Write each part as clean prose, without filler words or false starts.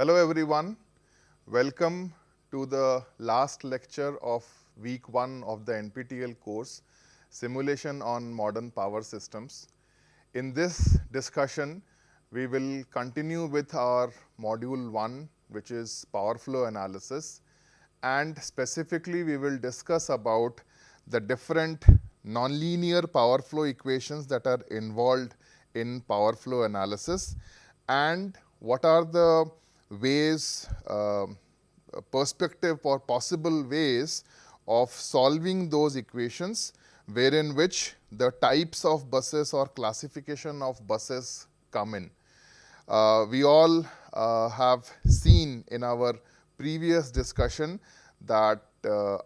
Hello everyone, welcome to the last lecture of week 1 of the NPTEL course, Simulation on Modern Power Systems. In this discussion, we will continue with our module 1, which is power flow analysis, and specifically we will discuss about the different nonlinear power flow equations that are involved in power flow analysis and what are the ways, perspective or possible ways of solving those equations wherein which the types of buses or classification of buses come in. We all have seen in our previous discussion that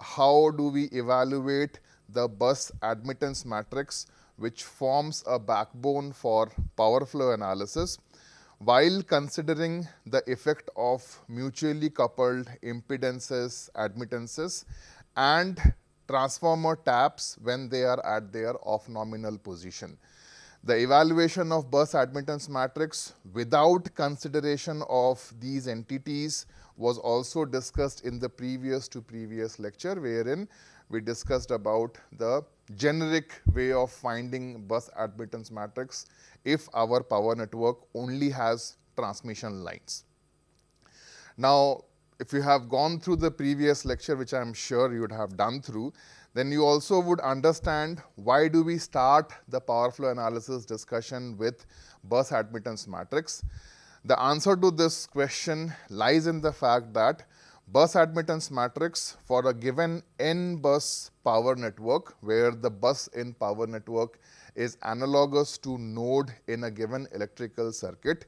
how do we evaluate the bus admittance matrix which forms a backbone for power flow analysis while considering the effect of mutually coupled impedances, admittances and transformer taps when they are at their off nominal position. The evaluation of bus admittance matrix without consideration of these entities was also discussed in the previous lecture, wherein we discussed about the generic way of finding bus admittance matrix if our power network only has transmission lines. Now, if you have gone through the previous lecture, which I am sure you would have done through, then you also would understand why do we start the power flow analysis discussion with bus admittance matrix. The answer to this question lies in the fact that bus admittance matrix for a given n-bus power network, where the bus in power network is analogous to node in a given electrical circuit.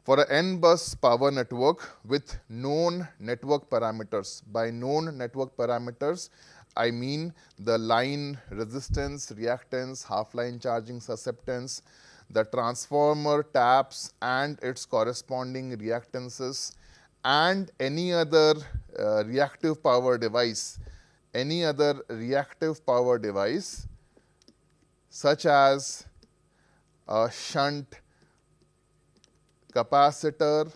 For an n-bus power network with known network parameters, by known network parameters, I mean the line resistance, reactance, half-line charging susceptance, the transformer taps and its corresponding reactances, and any other reactive power device, such as a shunt capacitor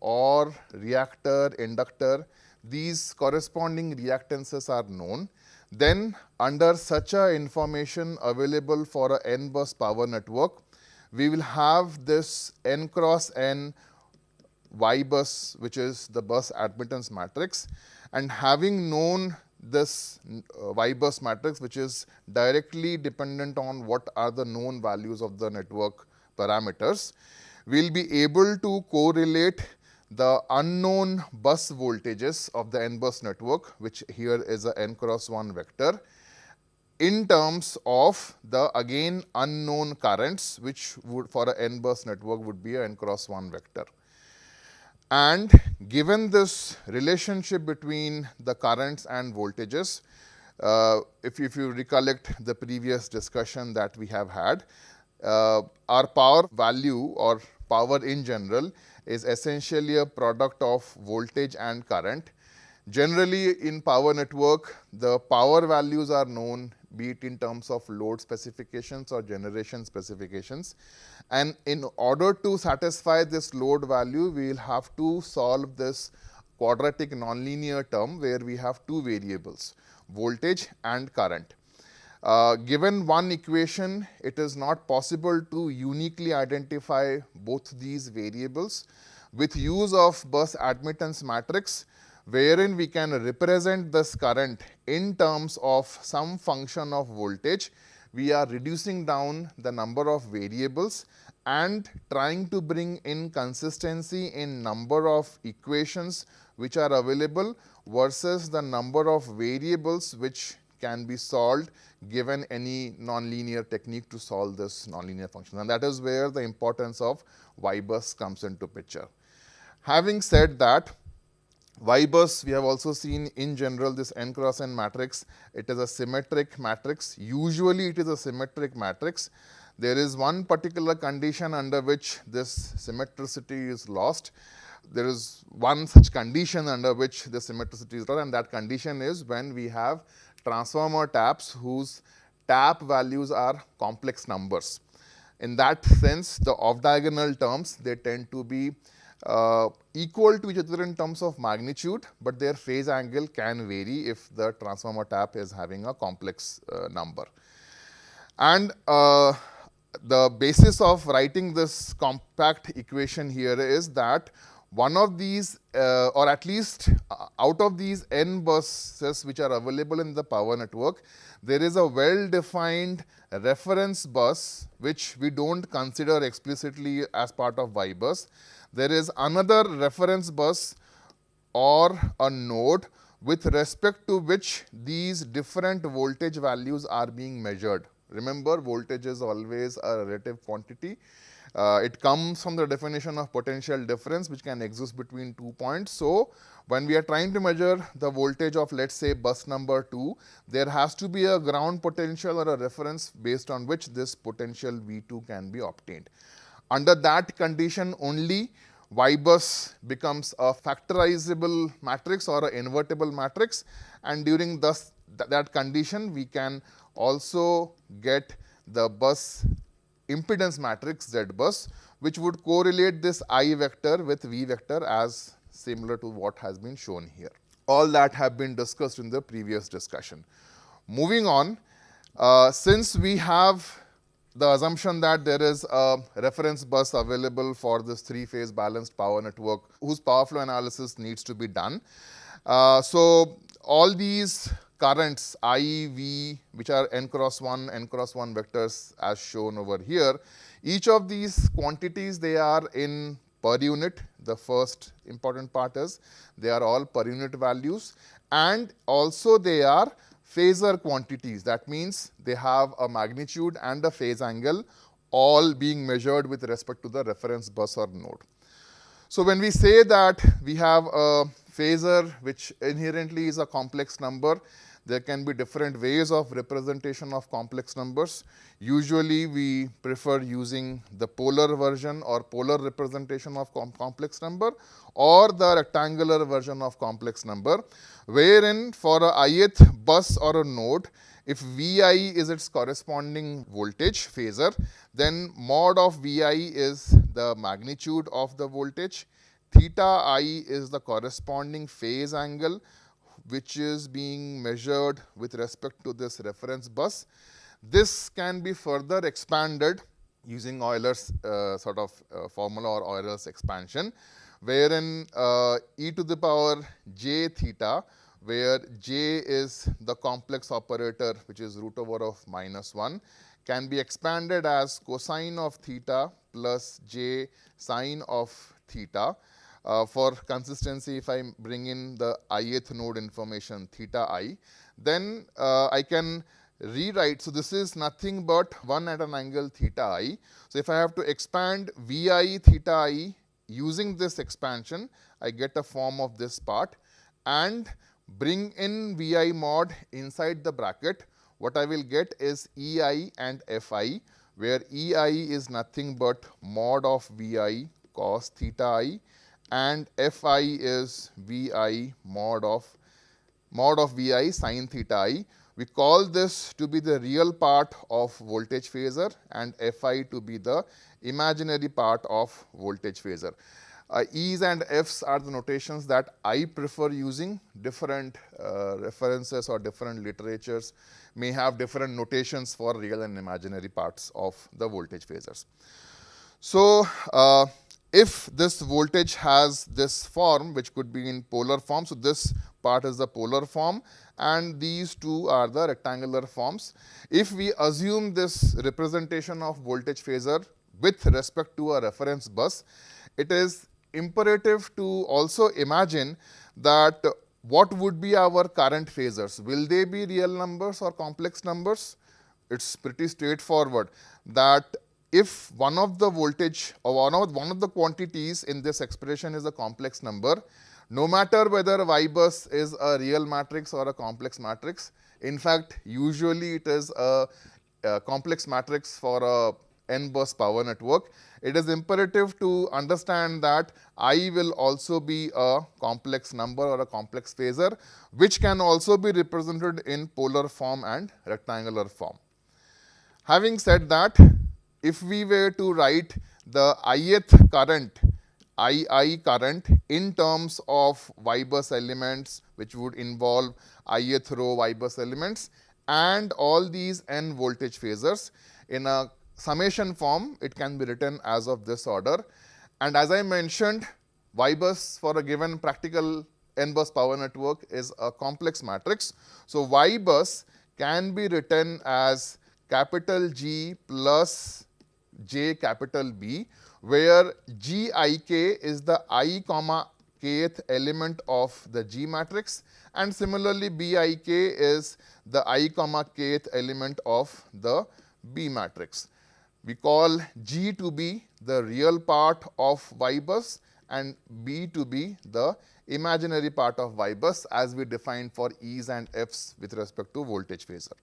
or reactor, inductor, these corresponding reactances are known. Then under such a information available for a n-bus power network, we will have this n cross n Y bus, which is the bus admittance matrix, and having known this Y bus matrix, which is directly dependent on what are the known values of the network parameters, we will be able to correlate the unknown bus voltages of the n-bus network, which here is a n cross 1 vector, in terms of the again unknown currents, which would for a n-bus network would be a n cross 1 vector. And given this relationship between the currents and voltages, if you recollect the previous discussion that we have had, our power value or power in general is essentially a product of voltage and current. Generally in power network, the power values are known, be it in terms of load specifications or generation specifications. And in order to satisfy this load value, we will have to solve this quadratic nonlinear term where we have two variables, voltage and current. Given one equation, it is not possible to uniquely identify both these variables. With use of bus admittance matrix, wherein we can represent this current in terms of some function of voltage, we are reducing down the number of variables and trying to bring in consistency in number of equations which are available versus the number of variables which can be solved given any nonlinear technique to solve this nonlinear function. And that is where the importance of Y bus comes into picture. Having said that, Y bus, we have also seen in general this n cross n matrix. It is a symmetric matrix. Usually it is a symmetric matrix. There is one particular condition under which this symmetricity is lost. There is one such condition under which the symmetricity is lost, and that condition is when we have transformer taps whose tap values are complex numbers. In that sense, the off diagonal terms, they tend to be equal to each other in terms of magnitude, but their phase angle can vary if the transformer tap is having a complex number. And the basis of writing this compact equation here is that one of these, or at least out of these n buses which are available in the power network, there is a well-defined reference bus which we don't consider explicitly as part of Y bus. There is another reference bus or a node with respect to which these different voltage values are being measured. Remember, voltage is always a relative quantity. It comes from the definition of potential difference which can exist between 2 points. So, when we are trying to measure the voltage of, let's say, bus number 2, there has to be a ground potential or a reference based on which this potential V2 can be obtained. Under that condition only, Y bus becomes a factorizable matrix or an invertible matrix, and during that condition we can also get the bus impedance matrix Z bus, which would correlate this I vector with V vector as similar to what has been shown here. All that have been discussed in the previous discussion. Moving on, since we have the assumption that there is a reference bus available for this three-phase balanced power network whose power flow analysis needs to be done. So, all these currents I, V, which are n cross 1 vectors as shown over here, each of these quantities, they are in per unit. The first important part is they are all per unit values, and also they are phasor quantities. That means they have a magnitude and a phase angle, all being measured with respect to the reference bus or node. So, when we say that we have a phasor which inherently is a complex number, there can be different ways of representation of complex numbers. Usually, we prefer using the polar version or polar representation of complex number, or the rectangular version of complex number, wherein for a ith bus or a node, if Vi is its corresponding voltage phasor, then mod of Vi is the magnitude of the voltage, theta I is the corresponding phase angle which is being measured with respect to this reference bus. This can be further expanded using Euler's formula or Euler's expansion, wherein e to the power j theta, where j is the complex operator which is root over of -1, can be expanded as cosine of theta plus j sine of theta. For consistency, if I bring in the ith node information theta I, then I can rewrite. So, this is nothing but 1 at an angle theta I. So, if I have to expand Vi theta I using this expansion, I get a form of this part, and bring in Vi mod inside the bracket. What I will get is Ei and Fi, where Ei is nothing but mod of Vi cos theta I, and Fi is Vi mod of Vi sin theta I. We call this to be the real part of voltage phasor and Fi to be the imaginary part of voltage phasor. E's and F's are the notations that I prefer using. Different references or different literatures may have different notations for real and imaginary parts of the voltage phasors. So, if this voltage has this form, which could be in polar form, so this part is the polar form and these two are the rectangular forms. If we assume this representation of voltage phasor with respect to a reference bus, it is imperative to also imagine that what would be our current phasors. Will they be real numbers or complex numbers? It's pretty straightforward that if one of the voltage or one of the quantities in this expression is a complex number, no matter whether Y bus is a real matrix or a complex matrix, in fact, usually it is a complex matrix for a n bus power network, it is imperative to understand that I will also be a complex number or a complex phasor, which can also be represented in polar form and rectangular form. Having said that, if we were to write the ith current II current in terms of Y bus elements, which would involve ith row Y bus elements, and all these n voltage phasors. In a summation form, it can be written as of this order. And as I mentioned, Y bus for a given practical n bus power network is a complex matrix. So Y bus can be written as capital G plus J capital B, where Gik is the I comma kth element of the G matrix, and similarly Bik is the I comma kth element of the B matrix. We call G to be the real part of Y bus and B to be the imaginary part of Y bus, as we defined for E's and F's with respect to voltage phasor.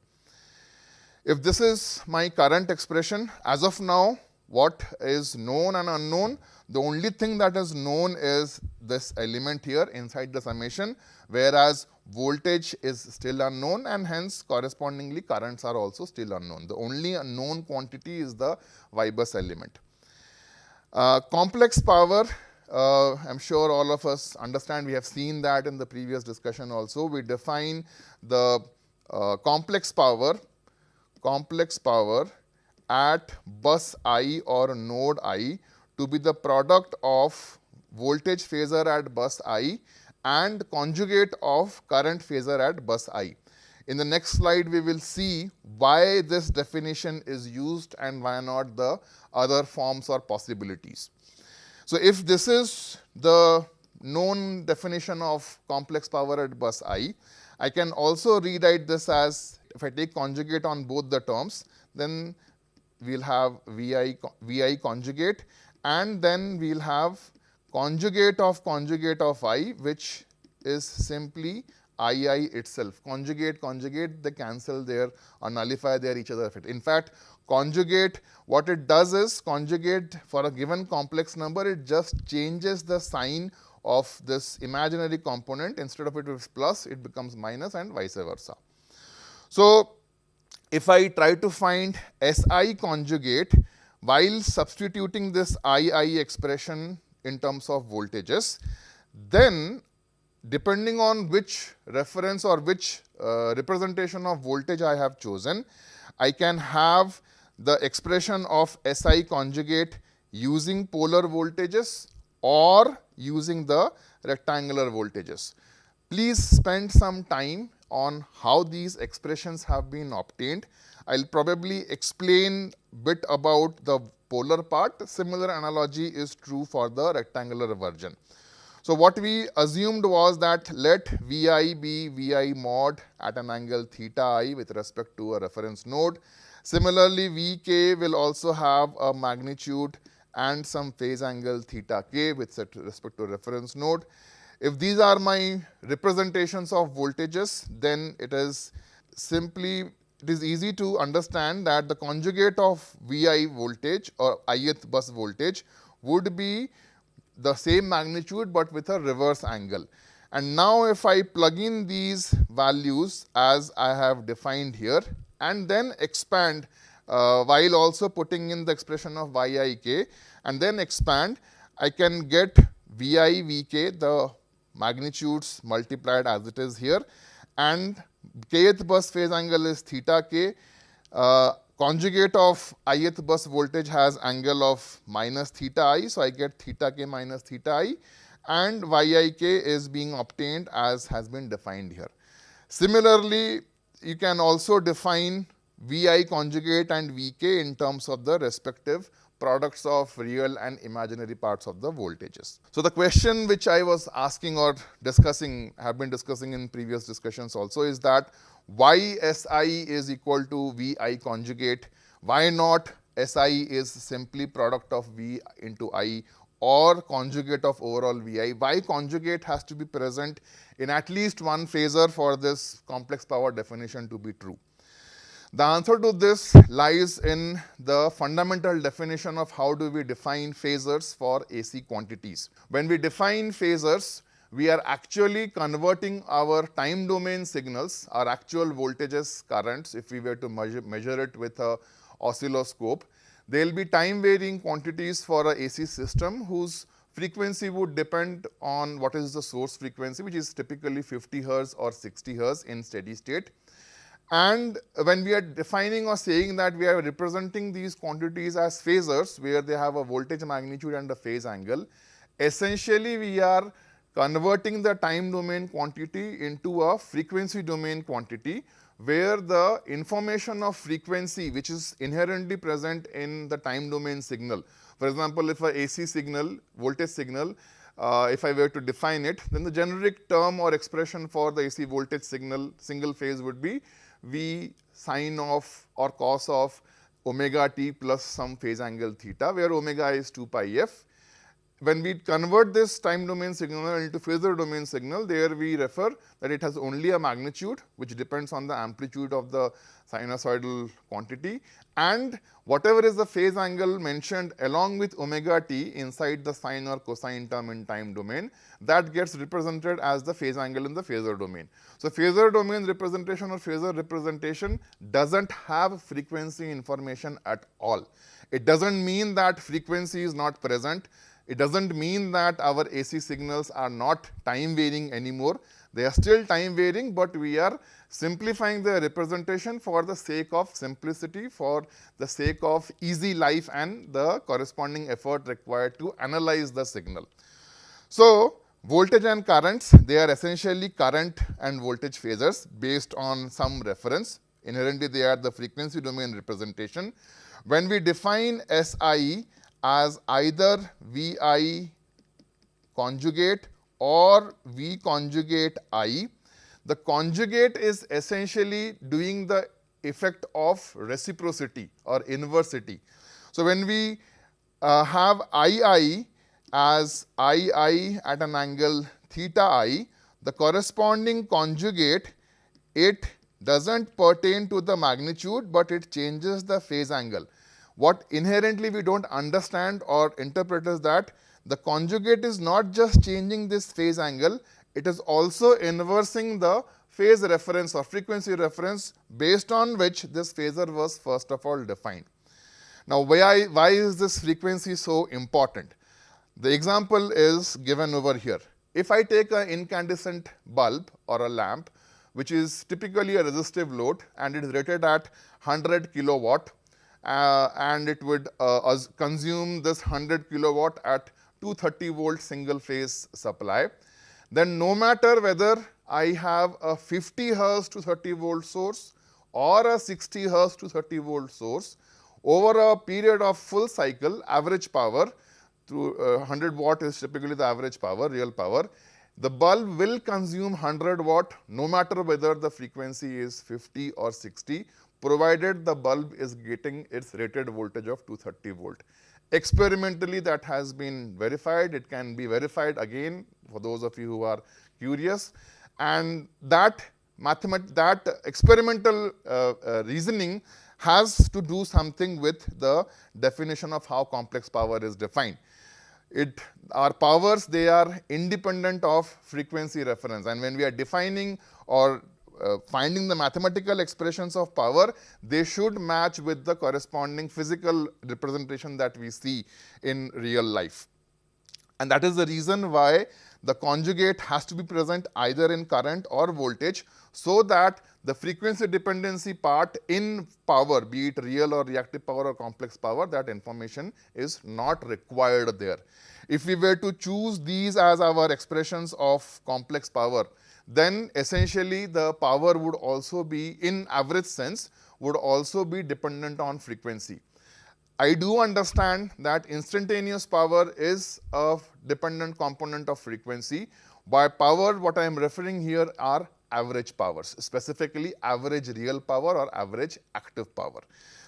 If this is my current expression, as of now, what is known and unknown? The only thing that is known is this element here inside the summation, whereas voltage is still unknown, and hence correspondingly currents are also still unknown. The only unknown quantity is the Y bus element. Complex power, I'm sure all of us understand, we have seen that in the previous discussion also. We define the complex power at bus I or node I to be the product of voltage phasor at bus I and conjugate of current phasor at bus I. In the next slide, we will see why this definition is used and why not the other forms or possibilities. So if this is the known definition of complex power at bus I can also rewrite this as, if I take conjugate on both the terms, then we'll have VI conjugate, and then we'll have conjugate of I, which is simply II itself. Conjugate, they cancel there or nullify their each other effect. In fact, conjugate, what it does is, conjugate for a given complex number, it just changes the sign of this imaginary component. Instead of it is plus, it becomes minus, and vice versa. So if I try to find SI conjugate while substituting this II expression in terms of voltages, then depending on which reference or which representation of voltage I have chosen, I can have the expression of SI conjugate using polar voltages or using the rectangular voltages. Please spend some time on how these expressions have been obtained. I'll probably explain a bit about the polar part. Similar analogy is true for the rectangular version. So what we assumed was that let Vi be Vi mod at an angle theta I with respect to a reference node. Similarly, Vk will also have a magnitude and some phase angle theta k with respect to a reference node. If these are my representations of voltages, then it is easy to understand that the conjugate of Vi voltage or ith bus voltage would be the same magnitude but with a reverse angle. And now if I plug in these values as I have defined here and then expand while also putting in the expression of Yik and then expand, I can get Vi, Vk, the magnitudes multiplied as it is here, and kth bus phase angle is theta k. Conjugate of ith bus voltage has angle of minus theta I, so I get theta k minus theta I, and Yik is being obtained as has been defined here. Similarly, you can also define Vi conjugate and Vk in terms of the respective products of real and imaginary parts of the voltages. So the question which I was asking or discussing, have been discussing in previous discussions also, is that why Si is equal to Vi conjugate? Why not Si is simply product of V into I or conjugate of overall Vi? Why conjugate has to be present in at least one phasor for this complex power definition to be true? The answer to this lies in the fundamental definition of how do we define phasors for AC quantities. When we define phasors, we are actually converting our time domain signals, our actual voltages, currents, if we were to measure it with an oscilloscope. There will be time varying quantities for an AC system whose frequency would depend on what is the source frequency, which is typically 50 hertz or 60 hertz in steady state. And when we are defining or saying that we are representing these quantities as phasors, where they have a voltage magnitude and a phase angle, essentially we are converting the time domain quantity into a frequency domain quantity, where the information of frequency, which is inherently present in the time domain signal. For example, if a AC signal, voltage signal, if I were to define it, then the generic term or expression for the AC voltage signal single phase would be V sine of or cos of omega t plus some phase angle theta, where omega is 2 pi f. When we convert this time domain signal into phasor domain signal, there we refer that it has only a magnitude which depends on the amplitude of the sinusoidal quantity, and whatever is the phase angle mentioned along with omega t inside the sine or cosine term in time domain, that gets represented as the phase angle in the phasor domain. So, phasor domain representation or phasor representation does not have frequency information at all. It does not mean that frequency is not present. It does not mean that our AC signals are not time varying anymore. They are still time varying, but we are simplifying the representation for the sake of simplicity, for the sake of easy life and the corresponding effort required to analyze the signal. So, voltage and currents, they are essentially current and voltage phasors based on some reference. Inherently, they are the frequency domain representation. When we define SI as either VI conjugate or V conjugate I, the conjugate is essentially doing the effect of reciprocity or inversity. So, when we have II as II at an angle theta I, the corresponding conjugate, it does not pertain to the magnitude, but it changes the phase angle. What inherently we do not understand or interpret is that the conjugate is not just changing this phase angle, it is also inversing the phase reference or frequency reference based on which this phasor was first of all defined. Now, why is this frequency so important? The example is given over here. If I take an incandescent bulb or a lamp, which is typically a resistive load and it is rated at 100 kilowatt, and it would consume this 100 kilowatt at 230 volt single phase supply, then no matter whether I have a 50 hertz to 30 volt source or a 60 hertz to 30 volt source, over a period of full cycle, average power through 100 watt is typically the average power, real power, the bulb will consume 100 watt no matter whether the frequency is 50 or 60, provided the bulb is getting its rated voltage of 230 volt. Experimentally, that has been verified. It can be verified again for those of you who are curious, and that experimental reasoning has to do something with the definition of how complex power is defined. Our powers, they are independent of frequency reference, and when we are defining or finding the mathematical expressions of power, they should match with the corresponding physical representation that we see in real life. And that is the reason why the conjugate has to be present either in current or voltage, so that the frequency dependency part in power, be it real or reactive power or complex power, that information is not required there. If we were to choose these as our expressions of complex power, then essentially the power would also be, in average sense, would also be dependent on frequency. I do understand that instantaneous power is a dependent component of frequency. By power, what I am referring here are average powers, specifically average real power or average active power.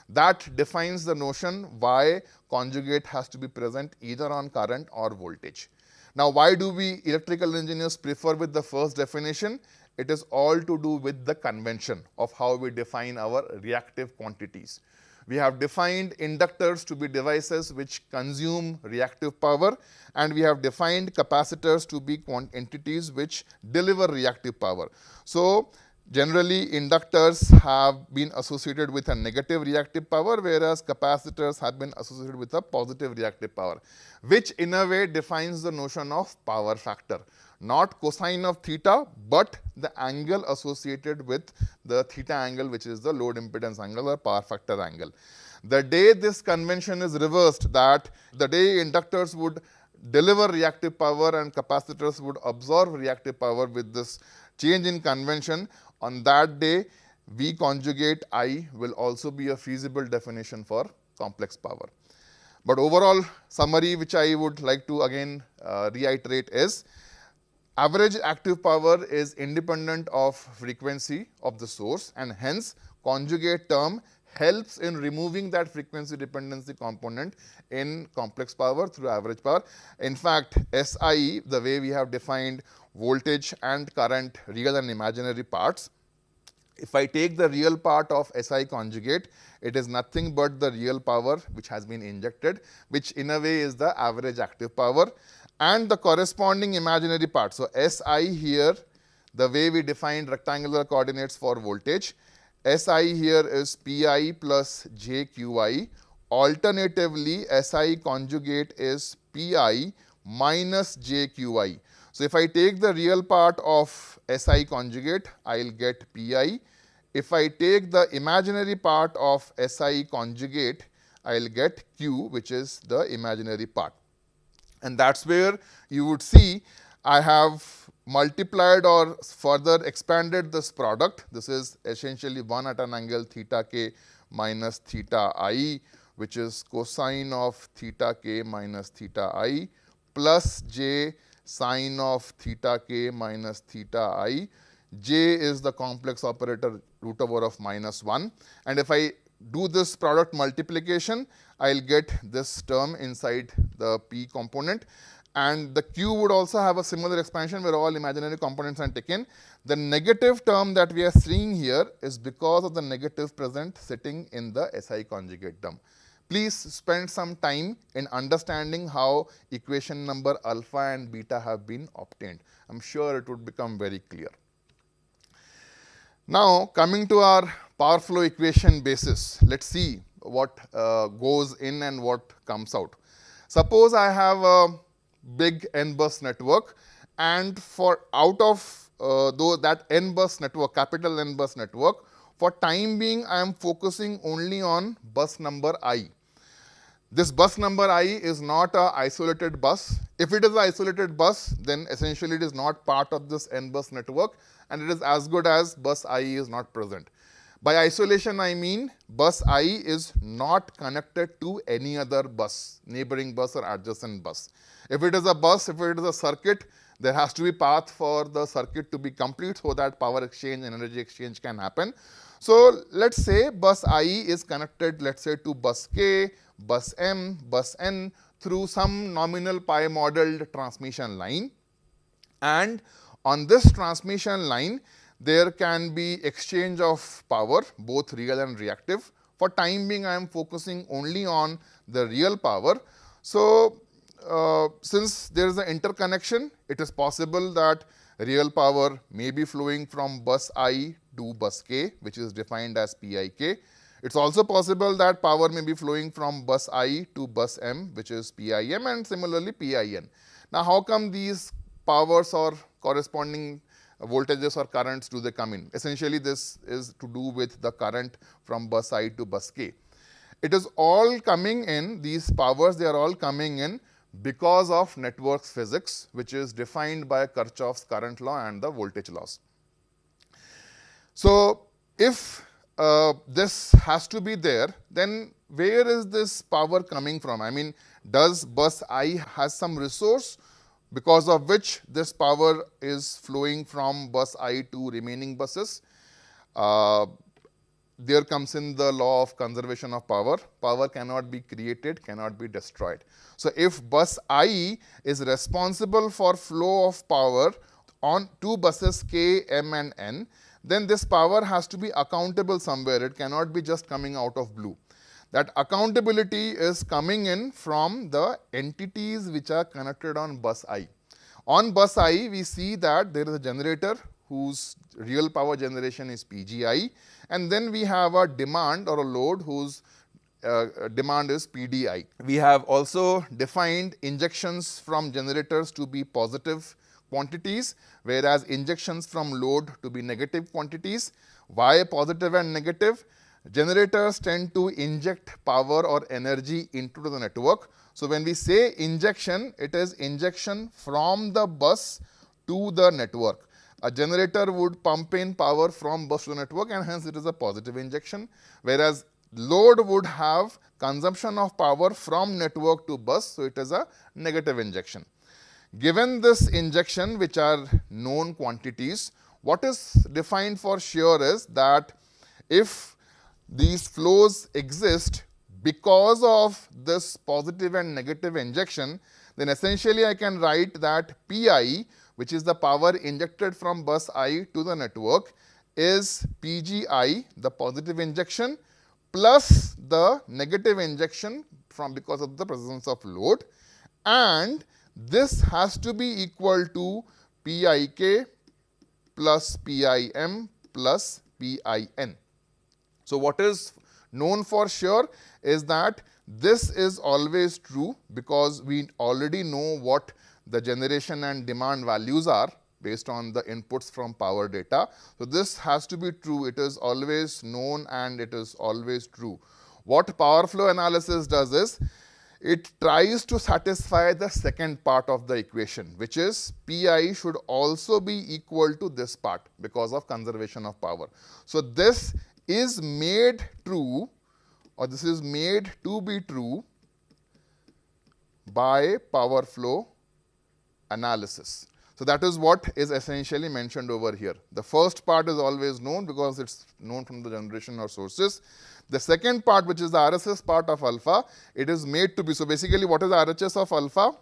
That defines the notion why conjugate has to be present either on current or voltage. Now, why do we electrical engineers prefer with the first definition? It is all to do with the convention of how we define our reactive quantities. We have defined inductors to be devices which consume reactive power, and we have defined capacitors to be entities which deliver reactive power. So, Generally, inductors have been associated with a negative reactive power, whereas capacitors have been associated with a positive reactive power, which in a way defines the notion of power factor. Not cosine of theta, but the angle associated with the theta angle, which is the load impedance angle or power factor angle. The day this convention is reversed, that the day inductors would deliver reactive power and capacitors would absorb reactive power with this change in convention, on that day V conjugate I will also be a feasible definition for complex power. But overall summary which I would like to again reiterate is, average active power is independent of frequency of the source, and hence conjugate term helps in removing that frequency dependency component in complex power through average power. In fact, SI, the way we have defined voltage and current, real and imaginary parts, if I take the real part of SI conjugate, it is nothing but the real power which has been injected, which in a way is the average active power, and the corresponding imaginary part. So, SI here, the way we defined rectangular coordinates for voltage, SI here is Pi plus JQI. Alternatively, SI conjugate is Pi minus JQI. So, if I take the real part of SI conjugate, I will get Pi. If I take the imaginary part of SI conjugate, I will get Q, which is the imaginary part. And that is where you would see I have multiplied or further expanded this product. This is essentially 1 at an angle theta k minus theta I, which is cosine of theta k minus theta I, plus j sine of theta k minus theta I. J is the complex operator root over of minus 1. And if I do this product multiplication, I will get this term inside the P component. And the Q would also have a similar expansion where all imaginary components are taken. The negative term that we are seeing here is because of the negative present sitting in the SI conjugate term. Please spend some time in understanding how equation number alpha and beta have been obtained. I am sure it would become very clear. Now, coming to our power flow equation basis, let us see what goes in and what comes out. Suppose I have a big n-bus network, and for out of that n-bus network, capital N-bus network, for time being I am focusing only on bus number I. This bus number I is not an isolated bus. If it is an isolated bus, then essentially it is not part of this n-bus network, and it is as good as bus I is not present. By isolation, I mean bus I is not connected to any other bus, neighboring bus or adjacent bus. If it is a bus, if it is a circuit, there has to be path for the circuit to be complete so that power exchange and energy exchange can happen. So, let us say bus I is connected, let us say, to bus K, bus M, bus N through some nominal pi modeled transmission line, and on this transmission line there can be exchange of power, both real and reactive. For time being I am focusing only on the real power. So, since there is an interconnection, it is possible that real power may be flowing from bus I to bus K, which is defined as PIK. It is also possible that power may be flowing from bus I to bus M, which is PIM, and similarly PIN. Now, how come these powers or corresponding voltages or currents do they come in? Essentially, this is to do with the current from bus I to bus K. It is all coming in, these powers, they are all coming in because of networks physics, which is defined by Kirchhoff's current law and the voltage laws. So, if this has to be there, then where is this power coming from? I mean, does bus I has some resource because of which this power is flowing from bus I to remaining buses? There comes in the law of conservation of power. Power cannot be created, cannot be destroyed. So, if bus I is responsible for flow of power on two buses K, M and N, then this power has to be accountable somewhere. It cannot be just coming out of blue. That accountability is coming in from the entities which are connected on bus I. On bus I, we see that there is a generator whose real power generation is PGI, and then we have a demand or a load whose demand is PDI. We have also defined injections from generators to be positive quantities, whereas injections from load to be negative quantities. Why positive and negative? Generators tend to inject power or energy into the network. So when we say injection, it is injection from the bus to the network. A generator would pump in power from bus to the network, and hence it is a positive injection, whereas load would have consumption of power from network to bus, so it is a negative injection. Given this injection, which are known quantities, what is defined for sure is that if these flows exist because of this positive and negative injection, then essentially I can write that Pi, which is the power injected from bus I to the network, is PGI, the positive injection, plus the negative injection from because of the presence of load, and this has to be equal to Pik plus Pim plus Pin. So what is known for sure is that this is always true because we already know what the generation and demand values are based on the inputs from power data. So this has to be true. It is always known and it is always true. What power flow analysis does is it tries to satisfy the second part of the equation, which is Pi should also be equal to this part because of conservation of power. So this is made true, or this is made to be true by power flow analysis. So that is what is essentially mentioned over here. The first part is always known because it's known from the generation or sources. The second part, which is the RHS part of alpha, it is made to be. So basically, what is the RHS of alpha?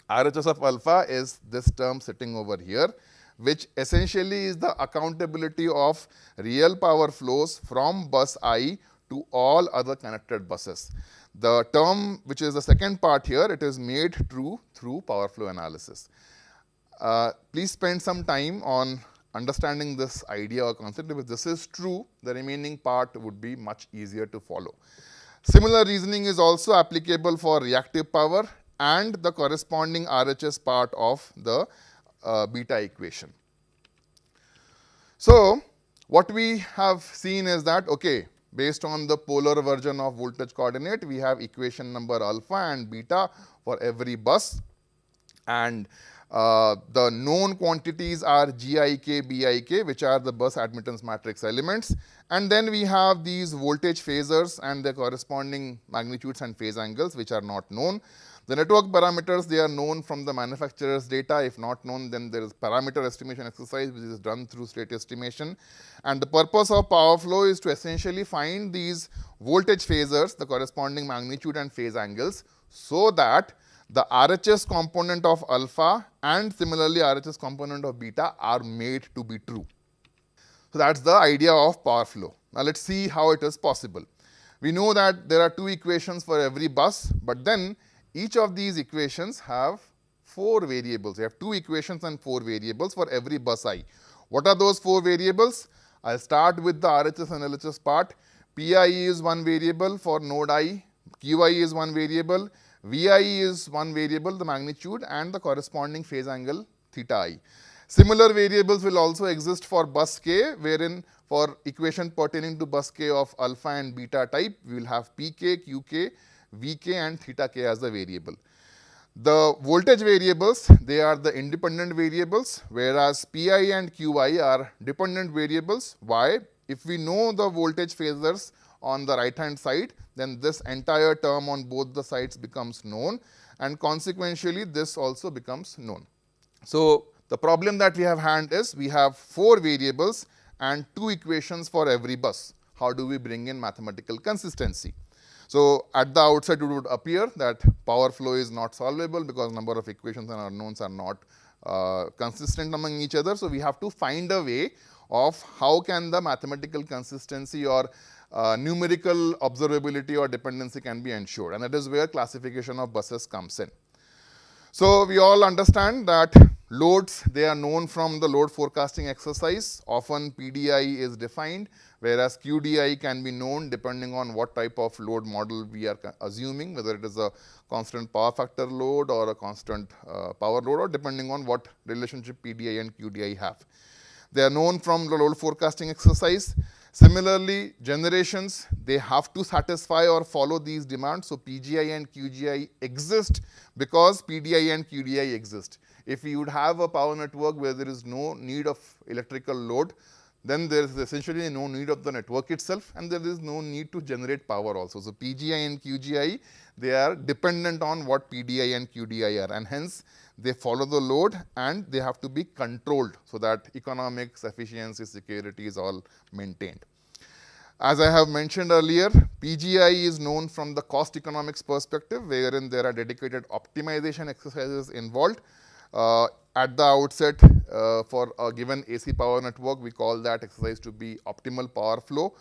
RHS of alpha is this term sitting over here, which essentially is the accountability of real power flows from bus I to all other connected buses. The term, which is the second part here, it is made true through power flow analysis. Please spend some time on understanding this idea or concept. If this is true, the remaining part would be much easier to follow. Similar reasoning is also applicable for reactive power and the corresponding RHS part of the beta equation. So what we have seen is that, okay, based on the polar version of voltage coordinate, we have equation number alpha and beta for every bus, and the known quantities are Gik, Bik, which are the bus admittance matrix elements, and then we have these voltage phasors and their corresponding magnitudes and phase angles, which are not known. The network parameters, they are known from the manufacturer's data. If not known, then there is parameter estimation exercise which is done through state estimation. And the purpose of power flow is to essentially find these voltage phasors, the corresponding magnitude and phase angles, so that the RHS component of alpha and similarly RHS component of beta are made to be true. So that's the idea of power flow. Now let's see how it is possible. We know that there are two equations for every bus, but then each of these equations have four variables. We have two equations and four variables for every bus I. What are those four variables? I'll start with the RHS and LHS part. Pi is one variable for node I, Qi is one variable, Vi is one variable, the magnitude, and the corresponding phase angle theta I. Similar variables will also exist for bus K, wherein for equation pertaining to bus K of alpha and beta type, we will have Pk, Qk, Vk and theta k as the variable. The voltage variables, they are the independent variables, whereas Pi and Qi are dependent variables. Why? If we know the voltage phasors on the right hand side, then this entire term on both the sides becomes known, and consequentially this also becomes known. So the problem that we have had is we have four variables and two equations for every bus. How do we bring in mathematical consistency? So at the outset it would appear that power flow is not solvable because number of equations and unknowns are not consistent among each other. So we have to find a way of how can the mathematical consistency or numerical observability or dependency can be ensured, and that is where classification of buses comes in. So we all understand that Loads, they are known from the load forecasting exercise. Often PDI is defined, whereas QDI can be known depending on what type of load model we are assuming, whether it is a constant power factor load or a constant power load, or depending on what relationship PDI and QDI have. They are known from the load forecasting exercise. Similarly, generations, they have to satisfy or follow these demands. So PGI and QGI exist because PDI and QDI exist. If you would have a power network where there is no need of electrical load, then there is essentially no need of the network itself, and there is no need to generate power also. So PGI and QGI, they are dependent on what PDI and QDI are, and hence they follow the load and they have to be controlled so that economics, efficiency, security is all maintained. As I have mentioned earlier, PGI is known from the cost economics perspective, wherein there are dedicated optimization exercises involved. At the outset, for a given AC power network, we call that exercise to be optimal power flow.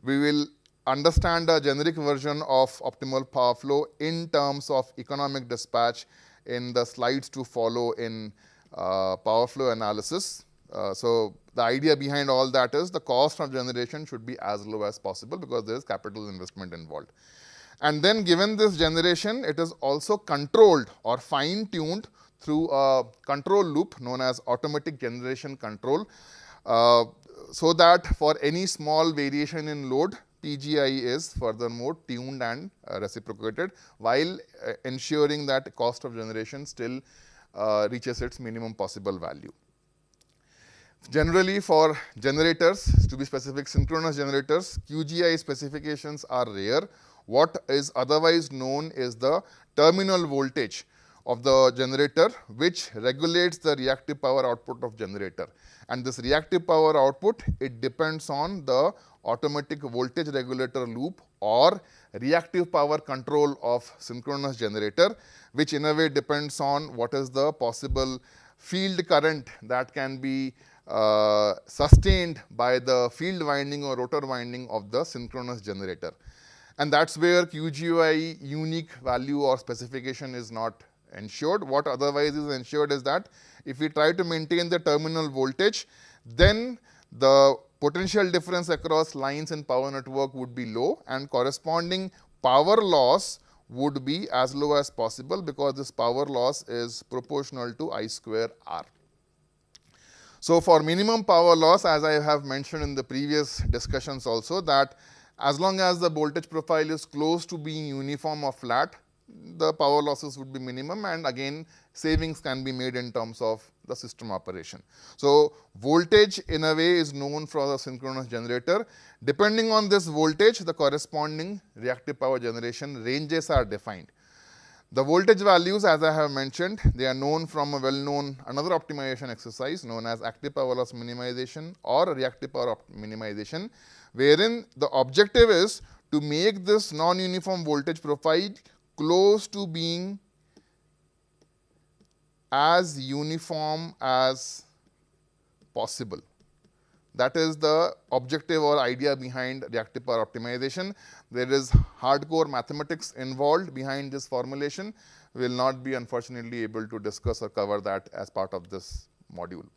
We will understand a generic version of optimal power flow in terms of economic dispatch in the slides to follow in power flow analysis. So the idea behind all that is the cost of generation should be as low as possible because there is capital investment involved. And then given this generation, it is also controlled or fine-tuned through a control loop known as automatic generation control, so that for any small variation in load, PGI is furthermore tuned and reciprocated, while ensuring that cost of generation still reaches its minimum possible value. Generally, for generators, to be specific, synchronous generators, QGI specifications are rare. What is otherwise known is the terminal voltage of the generator, which regulates the reactive power output of generator. And this reactive power output, it depends on the automatic voltage regulator loop or reactive power control of synchronous generator, which in a way depends on what is the possible field current that can be sustained by the field winding or rotor winding of the synchronous generator. And that's where QGI unique value or specification is not ensured. What otherwise is ensured is that if we try to maintain the terminal voltage, then the potential difference across lines in power network would be low, and corresponding power loss would be as low as possible because this power loss is proportional to I square R. So for minimum power loss, as I have mentioned in the previous discussions also, that as long as the voltage profile is close to being uniform or flat, the power losses would be minimum, and again savings can be made in terms of the system operation. So voltage in a way is known for the synchronous generator. Depending on this voltage, the corresponding reactive power generation ranges are defined. The voltage values, as I have mentioned, they are known from a well-known another optimization exercise known as active power loss minimization or reactive power minimization, wherein the objective is to make this non-uniform voltage profile close to being as uniform as possible. That is the objective or idea behind reactive power optimization. There is hardcore mathematics involved behind this formulation. We will not be unfortunately able to discuss or cover that as part of this module.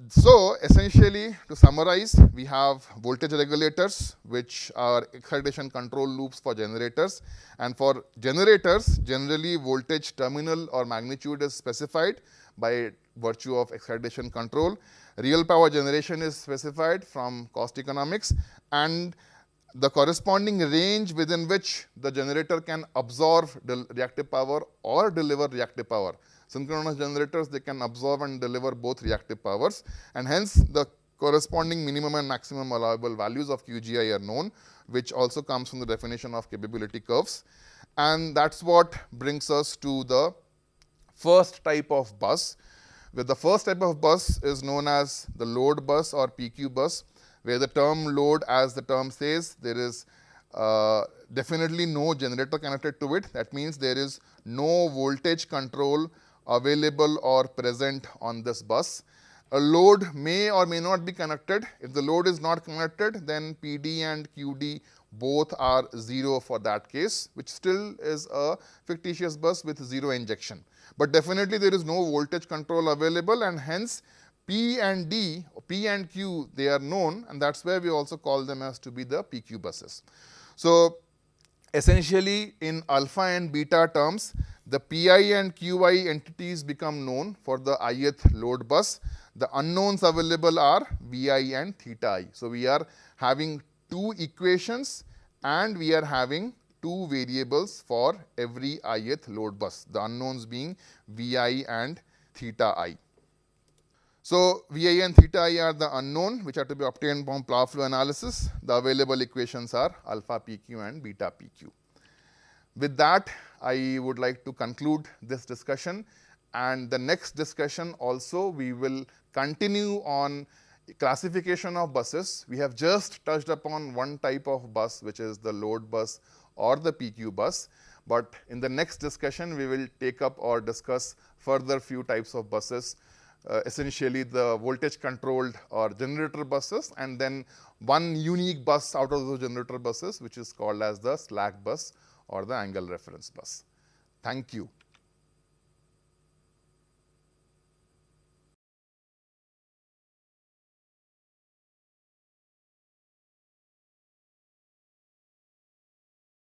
So essentially, to summarize, we have voltage regulators, which are excitation control loops for generators. And for generators, generally voltage terminal or magnitude is specified by virtue of excitation control. Real power generation is specified from cost economics, and the corresponding range within which the generator can absorb reactive power or deliver reactive power. Synchronous generators, they can absorb and deliver both reactive powers, and hence the corresponding minimum and maximum allowable values of QGI are known, which also comes from the definition of capability curves. And that's what brings us to the first type of bus. With the first type of bus is known as the load bus or PQ bus, where the term load, as the term says, there is definitely no generator connected to it. That means there is no voltage control available or present on this bus. A load may or may not be connected. If the load is not connected, then PD and QD both are 0 for that case, which still is a fictitious bus with 0 injection. but definitely there is no voltage control available, and hence P and D, P and Q, they are known, and that's where we also call them as to be the PQ buses. So essentially in alpha and beta terms, the Pi and Qi entities become known for the ith load bus. The unknowns available are Vi and theta I. So we are having two equations and we are having two variables for every ith load bus, the unknowns being Vi and theta I. So Vi and theta I are the unknown which are to be obtained from power flow analysis. The available equations are alpha PQ and beta PQ. With that, I would like to conclude this discussion, and the next discussion also we will continue on classification of buses. We have just touched upon one type of bus, which is the load bus or the PQ bus, but in the next discussion we will take up or discuss further few types of buses, essentially the voltage controlled or generator buses, and then one unique bus out of those generator buses which is called as the slack bus or the angle reference bus. Thank you.